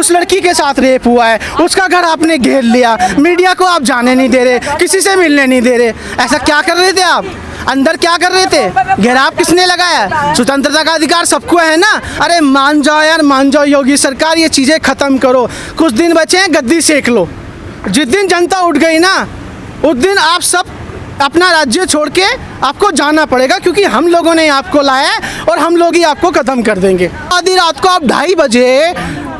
उस लड़की के साथ रेप हुआ है, उसका घर आपने घेर लिया, मीडिया को आप जाने नहीं दे रहे, किसी से मिलने नहीं दे रहे। ऐसा क्या कर रहे थे आप? अंदर क्या कर रहे थे? घेराव किसने लगाया? स्वतंत्रता का अधिकार सबको है ना। अरे मान जाओ यार, मान जाओ योगी सरकार, ये चीज़ें ख़त्म करो। कुछ दिन बचे हैं, गद्दी सेक लो। जिस दिन जनता उठ गई ना, उस दिन आप सब अपना राज्य छोड़ के आपको जाना पड़ेगा, क्योंकि हम लोगों ने आपको लाया है और हम लोग ही आपको ख़त्म कर देंगे। आधी रात को आप 2:30 बजे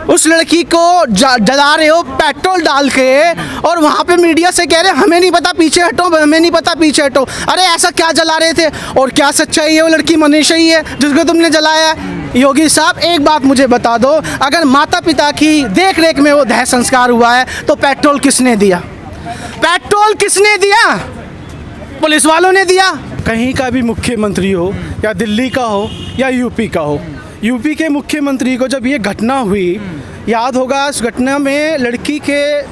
उस लड़की को जला रहे हो पेट्रोल डाल के, और वहाँ पे मीडिया से कह रहे हमें नहीं पता पीछे हटो, हमें नहीं पता पीछे हटो। अरे ऐसा क्या जला रहे थे? और क्या सच्चाई है? वो लड़की मनीषा ही है जिसको तुमने जलाया है। योगी साहब एक बात मुझे बता दो, अगर माता पिता की देख रेख में वो देह संस्कार हुआ है तो पेट्रोल किसने दिया? पेट्रोल किसने दिया? पुलिस वालों ने दिया। कहीं का भी मुख्यमंत्री हो, या दिल्ली का हो या यूपी का हो, यूपी के मुख्यमंत्री को जब ये घटना हुई, याद होगा उस घटना में लड़की के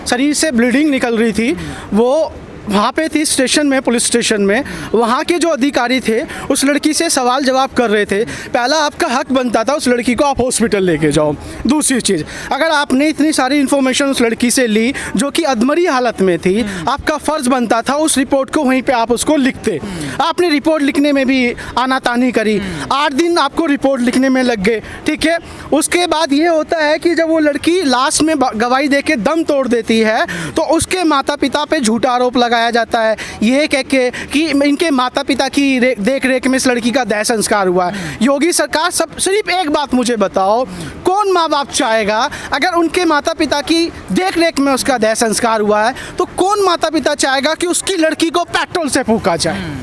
शरीर से ब्लीडिंग निकल रही थी, वो वहाँ पे थी स्टेशन में, पुलिस स्टेशन में। वहाँ के जो अधिकारी थे उस लड़की से सवाल जवाब कर रहे थे। पहला आपका हक बनता था उस लड़की को आप हॉस्पिटल लेके जाओ। दूसरी चीज़, अगर आपने इतनी सारी इन्फॉर्मेशन उस लड़की से ली जो कि अधमरी हालत में थी, आपका फ़र्ज़ बनता था उस रिपोर्ट को वहीं पे आप उसको लिखते। आपने रिपोर्ट लिखने में भी आनातानी करी, 8 दिन आपको रिपोर्ट लिखने में लग गए, ठीक है। उसके बाद ये होता है कि जब वो लड़की लास्ट में गवाही दे के दम तोड़ देती है तो उसके माता पिता पे झूठा आरोप लगाया जाता है, ये कह के कि इनके माता पिता की देख रेख में इस लड़की का देह संस्कार हुआ है। योगी सरकार, सब सिर्फ एक बात मुझे बताओ, कौन माँ बाप चाहेगा अगर उनके माता पिता की देख रेख में उसका देह संस्कार हुआ है, तो कौन माता पिता चाहेगा कि उसकी लड़की को पेट्रोल से फूंका जाए?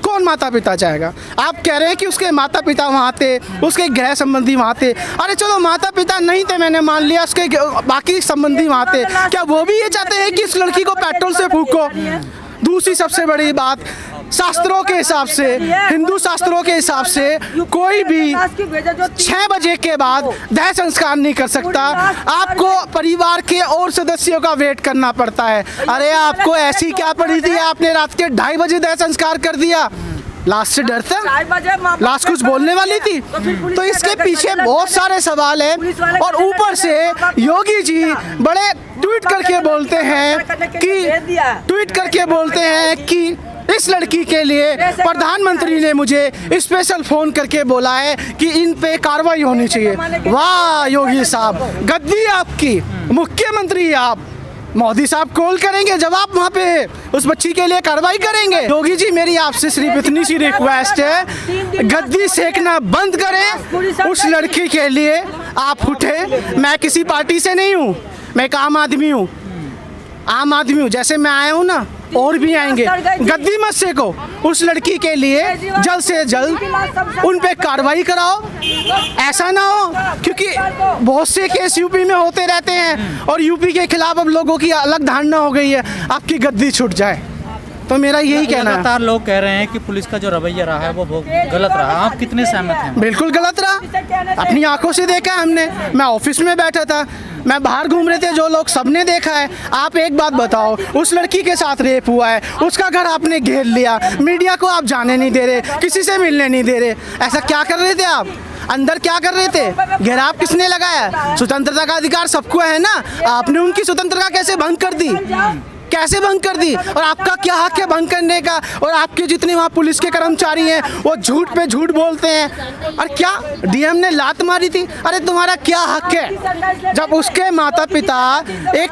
कौन माता पिता चाहेगा? आप कह रहे हैं कि उसके माता पिता वहाँ थे, उसके गृह संबंधी वहाँ थे। अरे चलो माता पिता नहीं थे, मैंने मान लिया, उसके बाकी संबंधी वहाँ थे, क्या वो भी ये चाहते हैं कि इस लड़की को पेट्रोल से फूंको? दूसरी सबसे बड़ी बात, शास्त्रों के हिसाब से, हिंदू शास्त्रों के हिसाब से कोई भी 6 बजे के बाद देह संस्कार नहीं कर सकता। आपको परिवार के और सदस्यों का वेट करना पड़ता है। अरे आपको ऐसी क्या पड़ी थी, आपने रात के 2:30 बजे देह संस्कार कर दिया? लास्ट से डरता? लास्ट कुछ बोलने वाली थी? तो इसके पीछे बहुत सारे सवाल हैं। और ऊपर से योगी जी बड़े ट्वीट करके बोलते हैं कि इस लड़की के लिए प्रधानमंत्री ने मुझे स्पेशल फ़ोन करके बोला है कि इन पे कार्रवाई होनी चाहिए। वाह योगी साहब, गद्दी आपकी, मुख्यमंत्री आप, मोदी साहब कॉल करेंगे जब आप वहाँ पे उस बच्ची के लिए कार्रवाई करेंगे। योगी जी मेरी आपसे सिर्फ इतनी सी रिक्वेस्ट है, गद्दी सेकना बंद करें। उस लड़की के लिए आप उठे। मैं किसी पार्टी से नहीं हूँ, मैं एक आम आदमी हूँ, जैसे मैं आया हूँ ना, और भी आएंगे। गद्दी मत सेको। उस लड़की के लिए जल्द से जल्द उन पे कार्रवाई कराओ। ऐसा ना हो, क्योंकि बहुत से केस यूपी में होते रहते हैं और यूपी के खिलाफ अब लोगों की अलग धारणा हो गई है, आपकी गद्दी छूट जाए। तो मेरा यही कहना है। लगातार लोग कह रहे हैं कि पुलिस का जो रवैया रहा है वो बहुत गलत रहा, आप कितने सहमत हैं? बिल्कुल गलत रहा, अपनी आंखों से देखा हमने। मैं ऑफिस में बैठा था, मैं बाहर घूम रहे थे, जो लोग सबने देखा है। आप एक बात बताओ, उस लड़की के साथ रेप हुआ है, उसका घर आपने घेर लिया, मीडिया को आप जाने नहीं दे रहे, किसी से मिलने नहीं दे रहे। ऐसा क्या कर रहे थे आप? अंदर क्या कर रहे थे? घेराव किसने लगाया? स्वतंत्रता का अधिकार सबको है ना। आपने उनकी स्वतंत्रता कैसे भंग कर दी? कैसे भंग कर दी? और आपका क्या हक है भंग करने का? और आपके जितने वहाँ पुलिस के कर्मचारी हैं वो झूठ पे झूठ बोलते हैं। और क्या डीएम ने लात मारी थी? अरे तुम्हारा क्या हक है? जब उसके माता पिता एक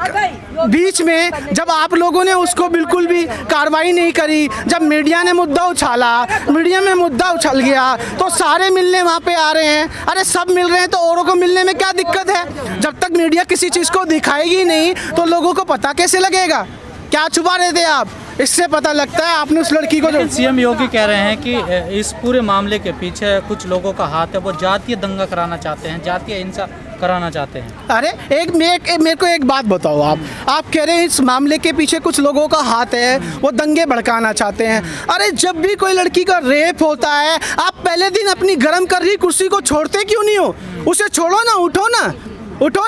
बीच में, जब आप लोगों ने उसको बिल्कुल भी कार्रवाई नहीं करी, जब मीडिया ने मुद्दा उछाला, मीडिया में मुद्दा उछल गया, तो सारे मिलने वहाँ पे आ रहे हैं। अरे सब मिल रहे हैं तो औरों को मिलने में क्या दिक्कत है? जब तक मीडिया किसी चीज़ को दिखाएगी नहीं तो लोगों को पता कैसे लगेगा? क्या छुपा रहे थे आप? इससे पता लगता है आपने उस लड़की को। जो सीएम योगी कह रहे हैं कि इस पूरे मामले के पीछे कुछ लोगों का हाथ है, वो जातीय दंगा कराना चाहते हैं, जातीय हिंसा कराना चाहते हैं। अरे मेरे को एक बात बताओ, आप कह रहे हैं इस मामले के पीछे कुछ लोगों का हाथ है, वो दंगे भड़काना चाहते हैं। अरे जब भी कोई लड़की का रेप होता है, आप पहले दिन अपनी गर्म कर रही कुर्सी को छोड़ते क्यों नहीं हो? उसे छोड़ो ना, उठो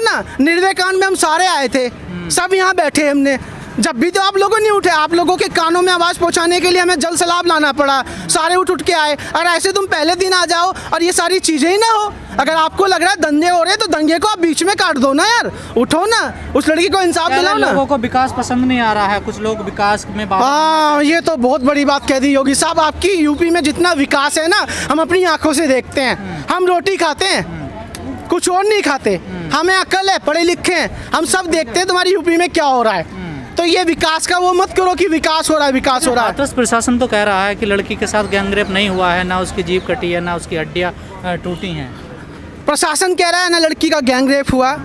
ना। निर्भया कांड में हम सारे आए थे, सब यहाँ बैठे हमने। जब भी तो आप लोगों नहीं उठे, आप लोगों के कानों में आवाज़ पहुंचाने के लिए हमें जल सलाब लाना पड़ा, सारे उठ के आए। और ऐसे तुम पहले दिन आ जाओ और ये सारी चीज़ें ही ना हो। अगर आपको लग रहा है दंगे हो रहे हैं तो दंगे को आप बीच में काट दो ना यार, उठो ना, उस लड़की को इंसाफ दिलाओ ना। लोगों को विकास पसंद नहीं आ रहा है, कुछ लोग विकास में हाँ, ये तो बहुत बड़ी बात कह दी योगी साहब। आपकी यूपी में जितना विकास है ना, हम अपनी आंखों से देखते हैं। हम रोटी खाते हैं, कुछ और नहीं खाते। हमें अक्ल है, पढ़े लिखे हैं, हम सब देखते हैं तुम्हारी यूपी में क्या हो रहा है। तो ये विकास का वो मत करो कि विकास हो रहा है, विकास हो रहा है। हाथरस प्रशासन तो कह रहा है कि लड़की के साथ गैंगरेप नहीं हुआ है, ना उसकी जीभ कटी है, ना उसकी हड्डियाँ टूटी हैं। प्रशासन कह रहा है ना लड़की का गैंगरेप हुआ,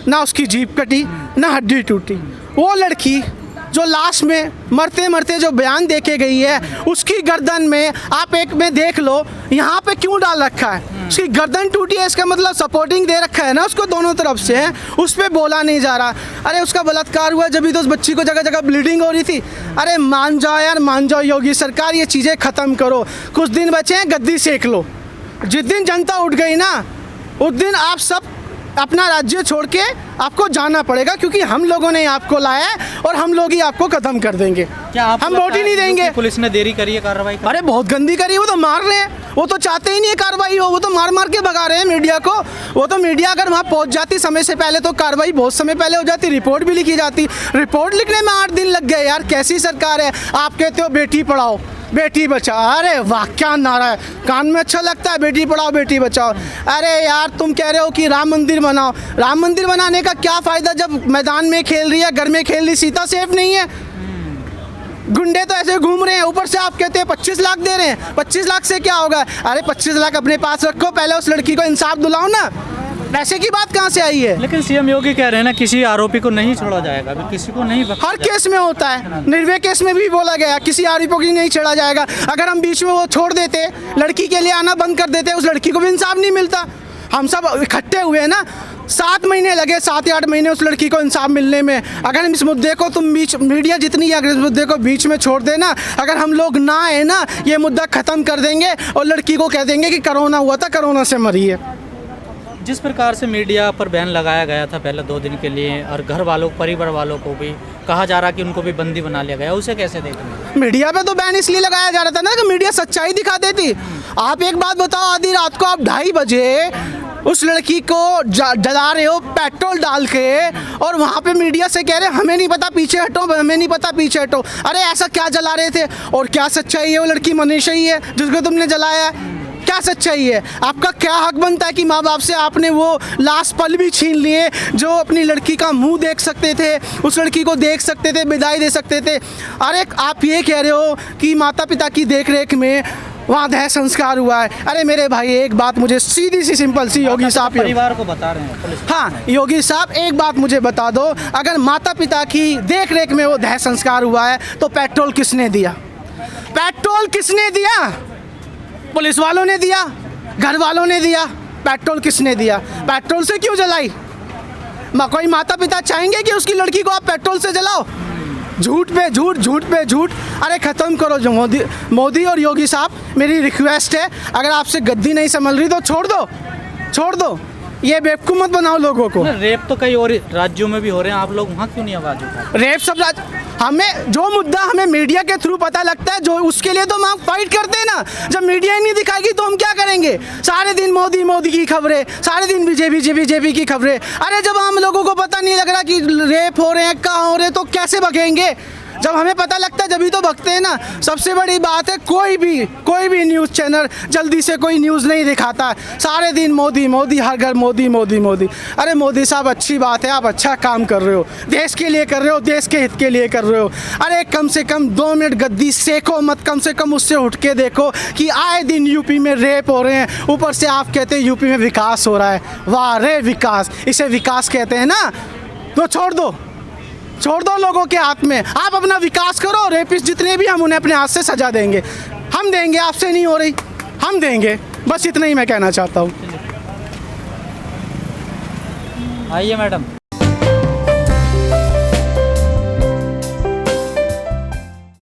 ना उसकी जीभ कटी, ना हड्डी टूटी। वो लड़की जो लास्ट में मरते मरते जो बयान देके गई है, उसकी गर्दन में आप एक में देख लो, यहाँ पे क्यों डाल रखा है, उसकी गर्दन टूटी है, इसका मतलब सपोर्टिंग दे रखा है ना उसको दोनों तरफ से है, उस पर बोला नहीं जा रहा। अरे उसका बलात्कार हुआ जब भी तो उस बच्ची को जगह जगह ब्लीडिंग हो रही थी। अरे मान जाओ यार, मान जाओ योगी सरकार, ये चीज़ें ख़त्म करो। कुछ दिन बचे हैं, गद्दी सेक लो। जिस दिन जनता उठ गई ना, उस दिन आप सब अपना राज्य छोड़ के आपको जाना पड़ेगा, क्योंकि हम लोगों ने आपको लाया है और हम लोग ही आपको खत्म कर देंगे। क्या हम वोट ही नहीं देंगे। पुलिस ने देरी करी है कार्रवाई? अरे बहुत गंदी करी, वो तो मार रहे हैं, वो तो चाहते ही नहीं है कार्रवाई हो, वो तो मार मार के भगा रहे हैं मीडिया को। वो तो मीडिया अगर वहाँ पहुँच जाती समय से पहले तो कार्रवाई बहुत समय पहले हो जाती, रिपोर्ट भी लिखी जाती। रिपोर्ट लिखने में 8 दिन लग गए यार, कैसी सरकार है। आप कहते हो बेटी पढ़ाओ बेटी बचाओ, अरे वाह क्या नारा है, कान में अच्छा लगता है, बेटी पढ़ाओ बेटी बचाओ। अरे यार तुम कह रहे हो कि राम मंदिर बनाओ, राम मंदिर बनाने का क्या फ़ायदा जब मैदान में खेल रही है, घर में खेल रही, सीता सेफ नहीं है। गुंडे तो ऐसे घूम रहे हैं, ऊपर से आप कहते हैं 25 लाख दे रहे हैं। 25 लाख से क्या होगा? अरे 25 लाख अपने पास रखो, पहले उस लड़की को इंसाफ दिलाओ ना। पैसे की बात कहाँ से आई है? लेकिन सीएम योगी कह रहे हैं ना किसी आरोपी को नहीं छोड़ा जाएगा, अभी किसी को नहीं। हर केस में होता है, निर्भया केस में भी बोला गया किसी आरोपी को नहीं छोड़ा जाएगा। अगर हम बीच में वो छोड़ देते, लड़की के लिए आना बंद कर देते, उस लड़की को भी इंसाफ नहीं मिलता। हम सब इकट्ठे हुए हैं ना, 7 महीने लगे, 7 या 8 महीने उस लड़की को इंसाफ मिलने में। अगर हम इस मुद्दे को तुम बीच मीडिया जितनी अगर इस मुद्दे को बीच में छोड़ देना, अगर हम लोग ना आए ना, ये मुद्दा ख़त्म कर देंगे और लड़की को कह देंगे कि कोरोना हुआ था, कोरोना से मरी है। जिस प्रकार से मीडिया पर बैन लगाया गया था पहले 2 दिन के लिए, और घर वालों परिवार वालों को भी कहा जा रहा कि उनको भी बंदी बना लिया गया, उसे कैसे देखते हैं? मीडिया पे तो बैन इसलिए लगाया जा रहा था ना कि मीडिया सच्चाई दिखा देती। आप एक बात बताओ, आधी रात को आप 2:30 बजे उस लड़की को जला रहे हो पेट्रोल डाल के, और वहाँ पे मीडिया से कह रहे हमें नहीं पता पीछे हटो, हमें नहीं पता पीछे हटो। अरे ऐसा क्या जला रहे थे, और क्या सच्चाई है? वो लड़की मनीषा ही है जिसको तुमने जलाया है, क्या सच्चाई है? आपका क्या हक बनता है कि माँ बाप से आपने वो लास्ट पल भी छीन लिए, जो अपनी लड़की का मुंह देख सकते थे, उस लड़की को देख सकते थे, विदाई दे सकते थे। अरे आप ये कह रहे हो कि माता पिता की देखरेख में वहाँ दह संस्कार हुआ है। अरे मेरे भाई एक बात मुझे सीधी सी सिंपल सी योगी साहब परिवार को बता रहे हैं पुलिस। हाँ योगी साहब एक बात मुझे बता दो, अगर माता पिता की देख रेख में वो दह संस्कार हुआ है तो पेट्रोल किसने दिया? पेट्रोल किसने दिया? पुलिस वालों ने दिया, घर वालों ने दिया। पेट्रोल किसने दिया? पेट्रोल से क्यों जलाई? कोई माता पिता चाहेंगे कि उसकी लड़की को आप पेट्रोल से जलाओ? झूठ पे झूठ, झूठ पे झूठ। अरे ख़त्म करो जो मोदी और योगी साहब, मेरी रिक्वेस्ट है, अगर आपसे गद्दी नहीं संभल रही तो छोड़ दो, छोड़ दो। ये बेवकूफ़ मत बनाओ लोगों को। रेप तो कई और राज्यों में भी हो रहे हैं, आप लोग वहाँ क्यों नहीं आवाज़ उठा? रेप सब हमें जो मुद्दा हमें मीडिया के थ्रू पता लगता है, जो उसके लिए तो हम फाइट करते हैं ना। जब मीडिया ही नहीं दिखाएगी तो हम क्या करेंगे? सारे दिन मोदी मोदी की खबरें, सारे दिन बीजेपी की खबरें। अरे जब हम लोगों को पता नहीं लग रहा कि रेप हो रहे हैं, कहाँ हो रहे हैं, तो कैसे भगेंगे? जब हमें पता लगता है जब तो भगते हैं ना। सबसे बड़ी बात है, कोई भी न्यूज़ चैनल जल्दी से कोई न्यूज़ नहीं दिखाता। सारे दिन मोदी मोदी, हर घर मोदी मोदी मोदी। अरे मोदी साहब अच्छी बात है, आप अच्छा काम कर रहे हो, देश के लिए कर रहे हो, देश के हित के लिए कर रहे हो। अरे कम से कम 2 मिनट गद्दी सेको मत, कम से कम उससे उठ के देखो कि आए दिन यूपी में रेप हो रहे हैं, ऊपर से आप कहते हैं यूपी में विकास हो रहा है। वाह रे विकास, इसे विकास कहते हैं ना। तो छोड़ दो लोगों के हाथ में, आप अपना विकास करो। रेपिस्ट जितने भी हम उन्हें अपने हाथ से सजा देंगे, हम देंगे, आपसे नहीं हो रही, हम देंगे। बस इतना ही मैं कहना चाहता हूँ। आइए मैडम।